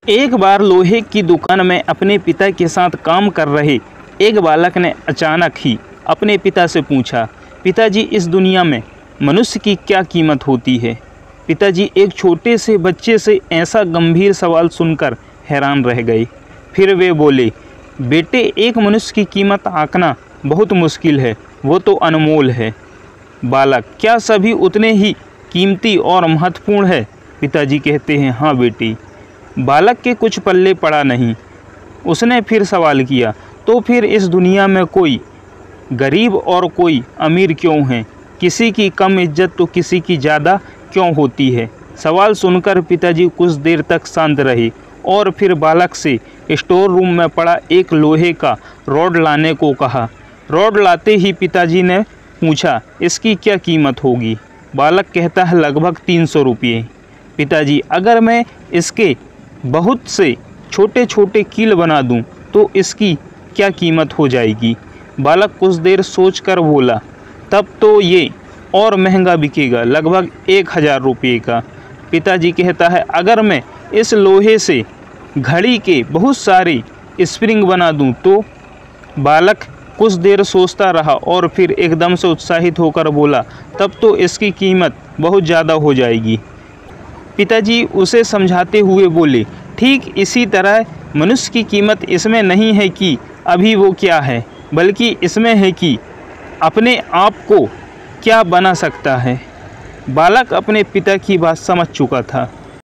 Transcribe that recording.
एक बार लोहे की दुकान में अपने पिता के साथ काम कर रहे एक बालक ने अचानक ही अपने पिता से पूछा, पिताजी इस दुनिया में मनुष्य की क्या कीमत होती है। पिताजी एक छोटे से बच्चे से ऐसा गंभीर सवाल सुनकर हैरान रह गए। फिर वे बोले, बेटे एक मनुष्य की कीमत आंकना बहुत मुश्किल है, वो तो अनमोल है। बालक, क्या सभी उतने ही कीमती और महत्वपूर्ण है। पिताजी कहते हैं, हाँ बेटी। बालक के कुछ पल्ले पड़ा नहीं। उसने फिर सवाल किया, तो फिर इस दुनिया में कोई गरीब और कोई अमीर क्यों है। किसी की कम इज्जत तो किसी की ज़्यादा क्यों होती है। सवाल सुनकर पिताजी कुछ देर तक शांत रहे और फिर बालक से स्टोर रूम में पड़ा एक लोहे का रॉड लाने को कहा। रॉड लाते ही पिताजी ने पूछा, इसकी क्या कीमत होगी। बालक कहता है, लगभग 300 रुपये। पिताजी, अगर मैं इसके बहुत से छोटे छोटे कील बना दूं तो इसकी क्या कीमत हो जाएगी। बालक कुछ देर सोचकर बोला, तब तो ये और महंगा बिकेगा, लगभग 1000 रुपये का। पिताजी कहता है, अगर मैं इस लोहे से घड़ी के बहुत सारे स्प्रिंग बना दूं तो। बालक कुछ देर सोचता रहा और फिर एकदम से उत्साहित होकर बोला, तब तो इसकी कीमत बहुत ज़्यादा हो जाएगी। पिताजी उसे समझाते हुए बोले, ठीक इसी तरह मनुष्य की कीमत इसमें नहीं है कि अभी वो क्या है, बल्कि इसमें है कि अपने आप को क्या बना सकता है। बालक अपने पिता की बात समझ चुका था।